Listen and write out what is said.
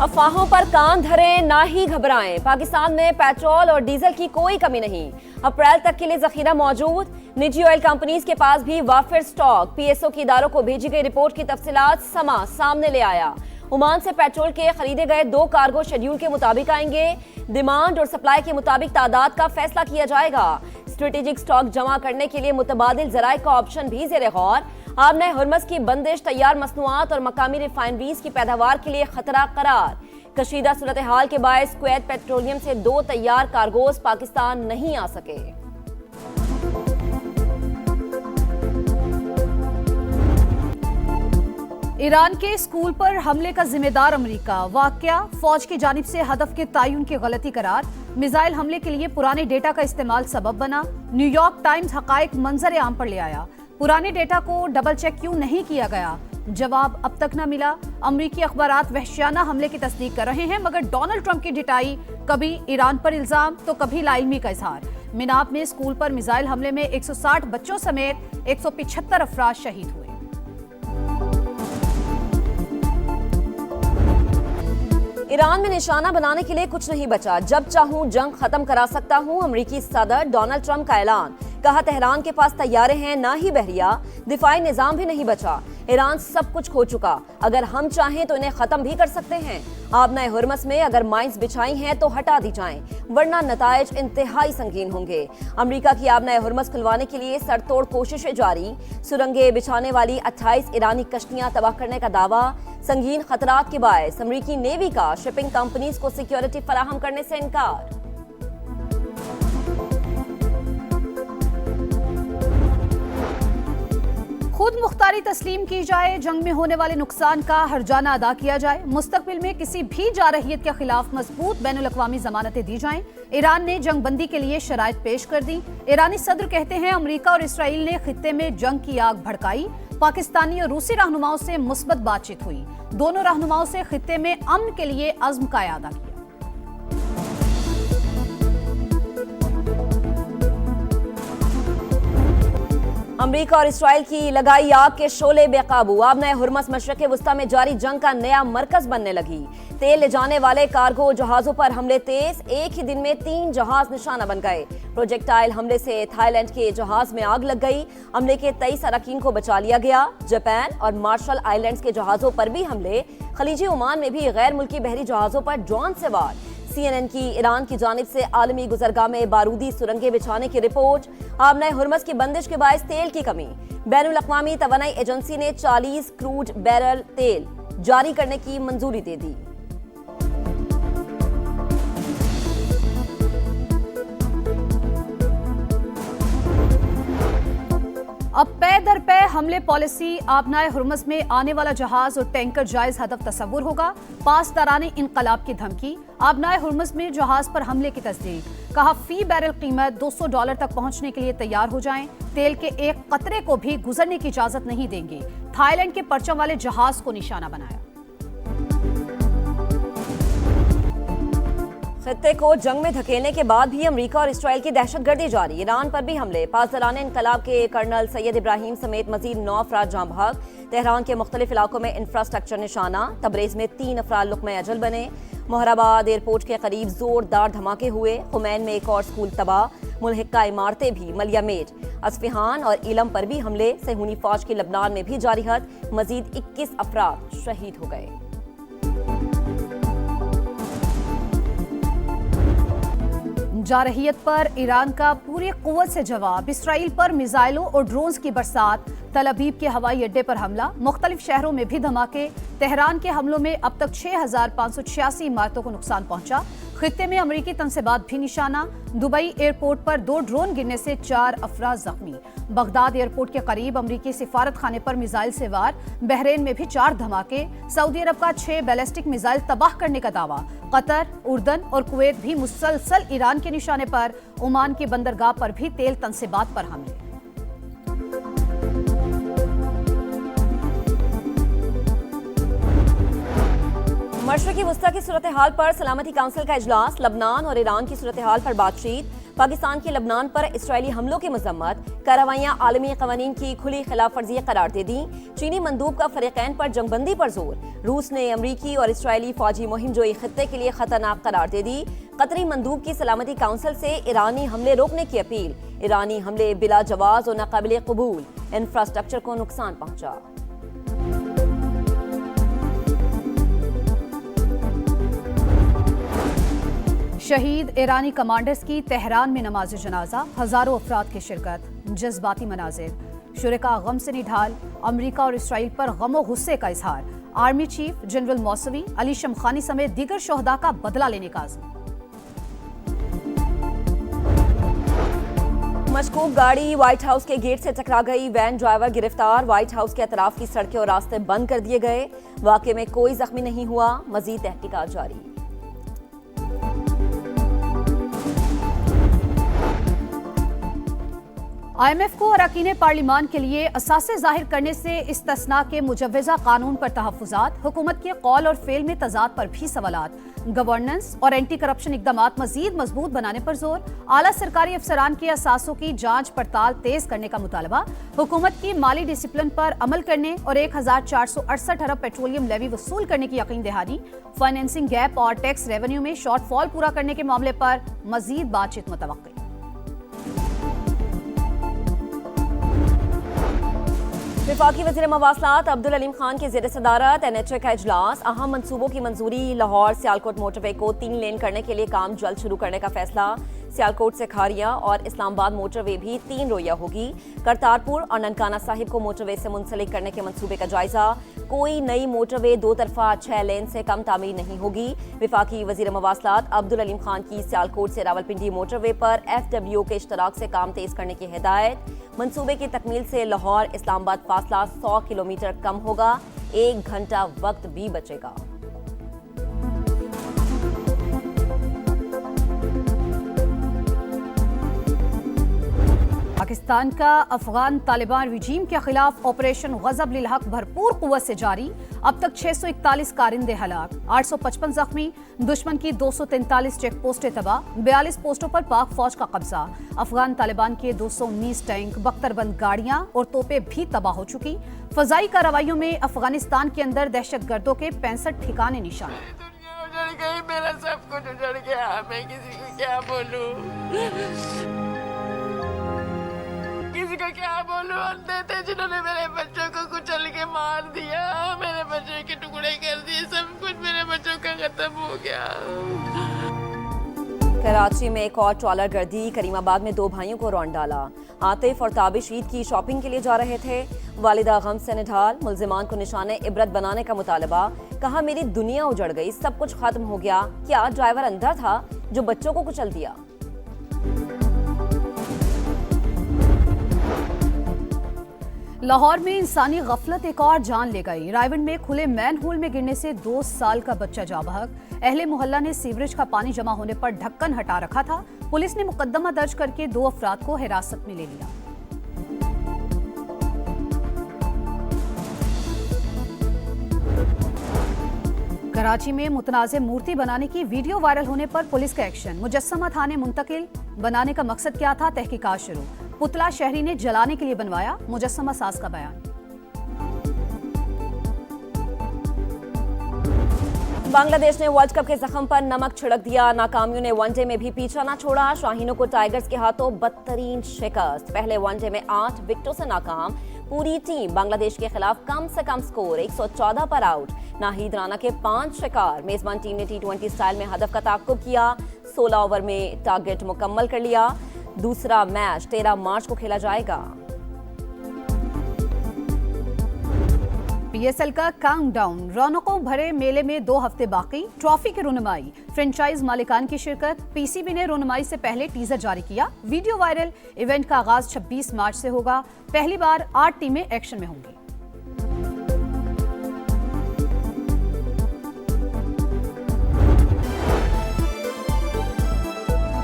अफवाहों पर कान धरें, ना ही घबराएं। पाकिस्तान में पेट्रोल और डीजल की कोई कमी नहीं। अप्रैल तक के लिए जखीरा मौजूद। निजी ऑयल कंपनीज के पास भी वाफिर स्टॉक। पीएसओ की इदारों को भेजी गई रिपोर्ट की तफसीलात समा सामने ले आया। ओमान से पेट्रोल के खरीदे गए 2 कार्गो शेड्यूल के मुताबिक आएंगे। डिमांड और सप्लाई के मुताबिक तादाद का फैसला किया जाएगा। स्ट्रेटेजिक स्टॉक जमा करने के लिए मुतबादिल जराए का ऑप्शन भी ज़ेरे गौर। आबने हुर्मस की बंदिश तैयार मसनूआत और मकामी रिफाइनरीज की पैदावार के लिए खतरा करार। कशीदा सूरत हाल के बायस कुवैत पेट्रोलियम से 2 तैयार कार्गोज पाकिस्तान नहीं आ सके। ईरान के स्कूल पर हमले का जिम्मेदार अमेरिका। वाकया फौज की जानिब से हदफ के तयन की गलती करार। मिसाइल हमले के लिए पुराने डेटा का इस्तेमाल सबब बना। न्यूयॉर्क टाइम्स हकायक मंजर आम पर ले आया। पुराने डेटा को डबल चेक क्यों नहीं किया गया? जवाब अब तक न मिला। अमरीकी अखबारात वहशियाना हमले की तस्दीक कर रहे हैं, मगर डोनाल्ड ट्रंप की डिटाई कभी ईरान पर इल्जाम तो कभी लाइलमी का इजहार। मिनाब में स्कूल पर मिसाइल हमले में 160 बच्चों समेत 175 अफराद शहीद हुए। ईरान में निशाना बनाने के लिए कुछ नहीं बचा। जब चाहूं जंग खत्म करा सकता हूं। अमेरिकी सदर डोनाल्ड ट्रंप का ऐलान। कहा तेहरान के पास तैयारे हैं, ना ही बहरिया। दिफाई निजाम भी नहीं बचा। ईरान सब कुछ खो चुका। अगर हम चाहें तो इन्हें खत्म भी कर सकते हैं। आबना हुर्मस में अगर माइंस बिछाई हैं तो हटा दी जाएं, वरना नताइज इंतहाई संगीन होंगे। अमेरिका की आबना हुर्मस खुलवाने के लिए सरतोड़ कोशिशें जारी। सुरंगें बिछाने वाली 28 ईरानी कश्तियां तबाह करने का दावा। संगीन खतरात के बायस अमेरिकी नेवी का शिपिंग कंपनीज को सिक्योरिटी फराहम करने से इनकार। खुद मुख्तारी तस्लीम की जाए, जंग में होने वाले नुकसान का हर्जाना अदा किया जाए। मुस्तकबिल में किसी भी जारहियत के खिलाफ मजबूत बैनुल अक़वामी जमानतें दी जाएं। ईरान ने जंग बंदी के लिए शराइत पेश कर दी। ईरानी सदर कहते हैं अमेरिका और इसराइल ने खित्ते में जंग की आग भड़काई। पाकिस्तानी और रूसी रहनुमाओं से मुस्बत बातचीत हुई। दोनों रहनुमाओं से खित्ते में अमन के लिए अज़्म का इरादा किया। अमेरिका और इसराइल की लगाई आग के शोले बेकाबू। आबना हुर्मस मशरक़ वस्ता में जारी जंग का नया मरकज बनने लगी। तेल ले जाने वाले कार्गो जहाजों पर हमले तेज। एक ही दिन में 3 जहाज निशाना बन गए। प्रोजेक्टाइल हमले से थाईलैंड के जहाज में आग लग गई। हमले के 23 अरकान को बचा लिया गया। जापान और मार्शल आइलैंड्स के जहाजों पर भी हमले। खलीजी ओमान में भी गैर मुल्की बहरी जहाजों पर ड्रोन से वार। CNN की ईरान की जानिब से आलमी गुजरगाह में बारूदी सुरंगें बिछाने की रिपोर्ट। आबना हुर्मस की बंदिश के बायस तेल की कमी। बैनुल अक़वामी तवानाई एजेंसी ने 40 क्रूड बैरल तेल जारी करने की मंजूरी दे दी। अब पे दर पे हमले पॉलिसी। आबनाए हुर्मस में आने वाला जहाज और टैंकर जायज हदफ तस्वुर होगा। पास दराने इनकलाब की धमकी। आबनाए हुर्मस में जहाज पर हमले की तस्दीक। कहा फी बैरल कीमत $200 तक पहुंचने के लिए तैयार हो जाएं। तेल के एक कतरे को भी गुजरने की इजाजत नहीं देंगे। थाईलैंड के परचम वाले जहाज को निशाना बनाया। खित्ते को जंग में धकेलने के बाद भी अमेरिका और इसराइल की दहशतगर्दी जारी। ईरान पर भी हमले। पासदराने इनकलाब के कर्नल सैयद इब्राहिम समेत मजीद 9 अफराद जाँ बहक। तेहरान के मुख्तलिफ इलाकों में इंफ्रास्ट्रक्चर निशाना। तबरेज में 3 अफराद लुक़्मा अजल बने। मोहराबाद एयरपोर्ट के करीब जोरदार धमाके हुए। खुमैन में एक और स्कूल तबाह। मुल्हिका इमारतें भी मलियामेट। अस्फहान और इलम पर भी हमले। सहूनी फौज की लबनान में भी जारी हद। मजीद 21 अफराद शहीद हो गए। जारहियत पर ईरान का पूरी कुव्वत से जवाब। इसराइल पर मिसाइलों और ड्रोन्स की बरसात। तल अबीब के हवाई अड्डे पर हमला। मुख्तलिफ शहरों में भी धमाके। तेहरान के हमलों में अब तक 6586 इमारतों को नुकसान पहुंचा। खित्ते में अमरीकी तनसेबात भी निशाना। दुबई एयरपोर्ट पर 2 ड्रोन गिरने से 4 अफराद जख्मी। बगदाद एयरपोर्ट के करीब अमरीकी सिफारत खाने पर मिसाइल से वार। बहरेन में भी 4 धमाके। सऊदी अरब का 6 बैलिस्टिक मिसाइल तबाह करने का दावा। कतर, उर्दन और कुवैत भी मुसलसल ईरान के निशाने पर। ओमान की बंदरगाह पर भी तेल तनसेबात पर हमले। मशरक़ी वस्ता की सूरत हाल पर सलामती काउंसिल का इजलास। लबनान और ईरान की सूरत हाल पर बातचीत। पाकिस्तान की लबनान पर इसराइली हमलों की मजम्मत, कार्रवाइयां आलमी कवानीन की खुली खिलाफ वर्जी करार दे दी। चीनी मंदूब का फरीकैन पर जंगबंदी पर जोर। रूस ने अमरीकी और इसराइली फौजी मुहिम जोई खत्ते के लिए खतरनाक करार दे दी। कतरी मंदूब की सलामती काउंसिल से ईरानी हमले रोकने की अपील। ईरानी हमले बिला जवाज और नाकाबिले कबूल, इंफ्रास्ट्रक्चर को नुकसान पहुंचा। शहीद ईरानी कमांडर्स की तेहरान में नमाज जनाजा, हजारों अफराद की शिरकत, जज्बाती मनाजिर। शुरका गम से निढाल, अमरीका और इसराइल पर गमो गुस्से का इजहार। Army chief general Mousavi Ali Shamkhani समेत दीगर शोहदा का बदला लेने का अज़्म। मशकूक गाड़ी व्हाइट हाउस के गेट से टकरा गई, वैन ड्राइवर गिरफ्तार। व्हाइट हाउस के अतराफ की सड़कें और रास्ते बंद कर दिए गए। वाकये में कोई जख्मी नहीं हुआ, मजीद तहकीकात जारी। IMF को अरकान पार्लिमान के लिए असासे जाहिर करने से इस्तिस्ना के मुजव्वज़ा कानून पर तहफ़्फ़ुज़ात, हुकूमत के कौल और फेल में तज़ाद पर भी सवालात, गवर्नेंस और एंटी करप्शन इक़दामात मज़ीद मजबूत बनाने पर जोर। आला सरकारी अफसरान के असासों की जांच पड़ताल तेज करने का मुतालबा, हुकूमत की माली डिसिप्लिन पर अमल करने और 1468 अरब पेट्रोलियम लेवी वसूल करने की यकीन दहानी। फाइनेंसिंग गैप और टैक्स रेवेन्यू में शॉर्टफॉल पूरा करने के मामले पर मज़ीद बातचीत मुतवक्किल। वफाकी वज़ीर मवासलात अब्दुल अलीम खान की ज़ेर सदारत NHA का इजलास। अहम मंसूबों की मंजूरी। लाहौर सियालकोट मोटरवे को 3 लेन करने के लिए काम जल्द शुरू करने का फैसला। सियालकोट से खारिया और इस्लामाबाद मोटरवे भी 3 रोया होगी। करतारपुर और ननकाना साहिब को मोटरवे से मुंसलिक करने के मंसूबे का जायजा। कोई नई मोटरवे 2 तरफा 6 लेन से कम तामीर नहीं होगी। वफाकी वज़ीर मवासलात अब्दुल अलीम खान की सियालकोट से रावलपिंडी मोटरवे पर FWO के इश्तराक से काम तेज करने की हिदायत। मंसूबे की तकमील से लाहौर इस्लामाबाद फासला 100 किलोमीटर कम होगा, 1 घंटा वक्त भी बचेगा। पाकिस्तान का अफगान तालिबान रिजीम के खिलाफ ऑपरेशन गजब लिल हक भरपूर कुव्वत से जारी। अब तक 641 कारिंदे हलाक, 855 जख्मी। दुश्मन की 243 चेक पोस्टें तबाह, 42 पोस्टों पर पाक फौज का कब्जा। अफगान तालिबान के 219 टैंक, बख्तरबंद गाड़ियां और तोपें भी तबाह हो चुकी। फजाई कार्रवाइयों में अफगानिस्तान के अंदर दहशतगर्दों के 65 ठिकाने निशाने। मेरा सब कुछ उजड़ गया, मैं किसी को क्या बोलूं? किसी को क्या बोलूं? अंधे थे जिन्होंने मेरे बच्चों को कुचल के मार दिया, मेरे बच्चों के टुकड़े कर दिए, सब कुछ मेरे बच्चों का खत्म हो गया। कराची में एक और ट्रॉलर गर्दी, करीमाबाद में 2 भाइयों को रौंद डाला। आतिफ और ताबिश ईद की शॉपिंग के लिए जा रहे थे। वालिदा गम से निढाल, मुल्जिमान को निशाने इबरत बनाने का मुतालबा। कहा मेरी दुनिया उजड़ गई, सब कुछ खत्म हो गया। क्या ड्राइवर अंधा था जो बच्चों को कुचल दिया? लाहौर में इंसानी गफलत एक और जान ले गई। रायवंड में खुले मैन होल में गिरने से 2 साल का बच्चा जाँ बहक। अहले मोहल्ला ने सीवरेज का पानी जमा होने पर ढक्कन हटा रखा था। पुलिस ने मुकदमा दर्ज करके 2 अफराद को हिरासत में ले लिया। कराची में मुतनाज़े मूर्ति बनाने की वीडियो वायरल होने पर पुलिस का एक्शन। मुजस्समा थाने मुंतकिल, बनाने का मकसद क्या था, तहकीकात शुरू। पुतला शहरी ने जलाने के लिए बनवाया, मुजस्समा साज का बयान। बांग्लादेश ने वर्ल्ड कप के जख्म पर नमक छिड़क दिया। नाकामियों ने वनडे में भी पीछा न छोड़ा। शाहीनों को टाइगर्स के हाथों बदतरीन शिकस्त। पहले वनडे में 8 विकेटों से नाकाम। पूरी टीम बांग्लादेश के खिलाफ कम से कम स्कोर 114 पर आउट। नाहिद राना के 5 शिकार। मेजबान टीम ने T20 स्टाइल में हदफ का ताक़ुब किया। 16 ओवर में टारगेट मुकम्मल कर लिया। दूसरा मैच 13 मार्च को खेला जाएगा। PSL का काउंटडाउन। रौनकों भरे मेले में 2 हफ्ते बाकी। ट्रॉफी की रुनमाई, फ्रेंचाइज मालिकान की शिरकत। PCB ने रुनमाई से पहले टीजर जारी किया। Video viral. इवेंट का आगाज 26 मार्च से होगा। पहली बार 8 टीमें एक्शन में होंगी।